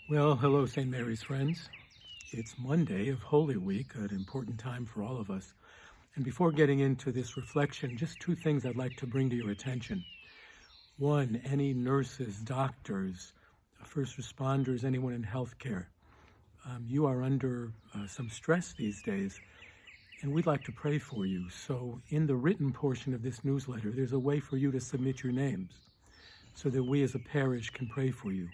Well, hello, St. Mary's friends. It's Monday of Holy Week, an important time for all of us. And before getting into this reflection, just two things I'd like to bring to your attention. One, any nurses, doctors, first responders, anyone in healthcare, you are under some stress these days, and we'd like to pray for you. So in the written portion of this newsletter, there's a way for you to submit your names so that we as a parish can pray for you.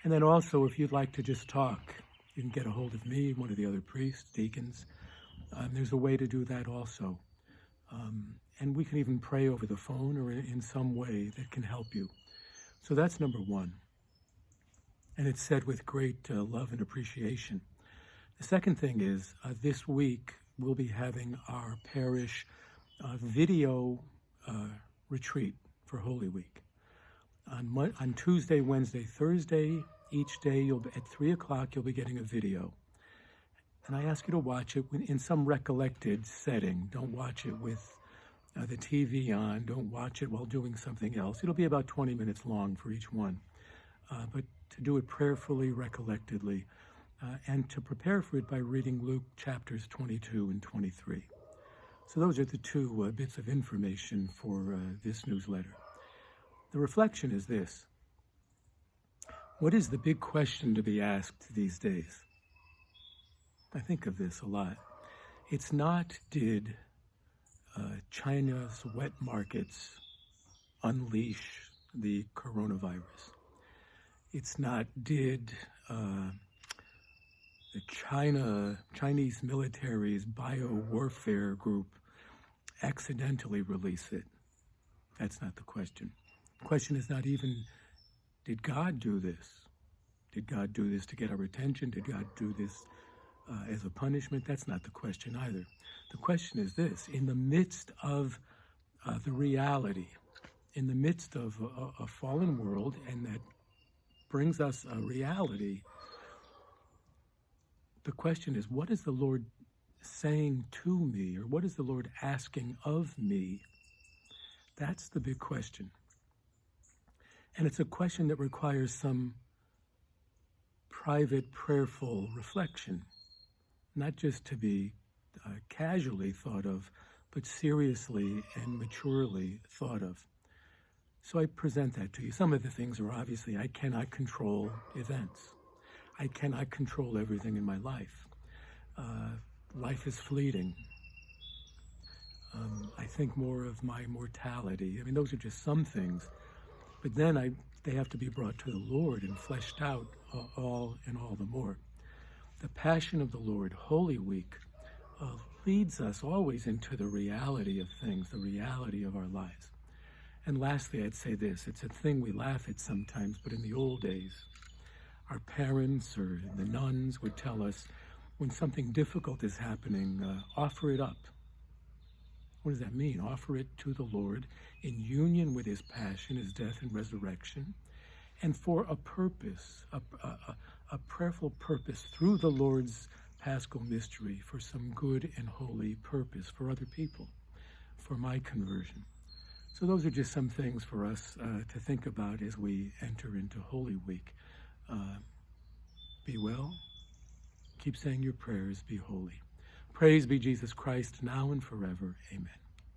And then also, if you'd like to just talk, you can get a hold of me, one of the other priests, deacons. There's a way to do that also. And we can even pray over the phone or in some way that can help you. So that's number one. And it's said with great love and appreciation. The second thing is, this week we'll be having our parish video retreat for Holy Week. On Tuesday, Wednesday, Thursday, each day at 3 o'clock, you'll be getting a video. And I ask you to watch it in some recollected setting. Don't watch it with the TV on. Don't watch it while doing something else. It'll be about 20 minutes long for each one. But to do it prayerfully, recollectedly, and to prepare for it by reading Luke chapters 22 and 23. So those are the two bits of information for this newsletter. The reflection is this. What is the big question to be asked these days? I think of this a lot. It's not, did China's wet markets unleash the coronavirus? It's not, did the Chinese military's biowarfare group accidentally release it? That's not the question. The question is not even, did God do this? Did God do this to get our attention? Did God do this as a punishment? That's not the question either. The question is this: in the midst of the reality, in the midst of a fallen world, and that brings us a reality, the question is, what is the Lord saying to me, or what is the Lord asking of me? That's the big question. And it's a question that requires some private, prayerful reflection, not just to be casually thought of, but seriously and maturely thought of. So I present that to you. Some of the things are obviously, I cannot control events. I cannot control everything in my life. Life is fleeting. I think more of my mortality. I mean, those are just some things. But then they have to be brought to the Lord and fleshed out all the more. The Passion of the Lord, Holy Week, leads us always into the reality of things, the reality of our lives. And lastly, I'd say this. It's a thing we laugh at sometimes, but in the old days, our parents or the nuns would tell us, when something difficult is happening, offer it up. What does that mean? Offer it to the Lord in union with his passion, his death and resurrection, and for a purpose, a prayerful purpose through the Lord's Paschal mystery for some good and holy purpose for other people, for my conversion. So those are just some things for us to think about as we enter into Holy Week. Be well, keep saying your prayers, be holy. Praise be Jesus Christ, now and forever. Amen.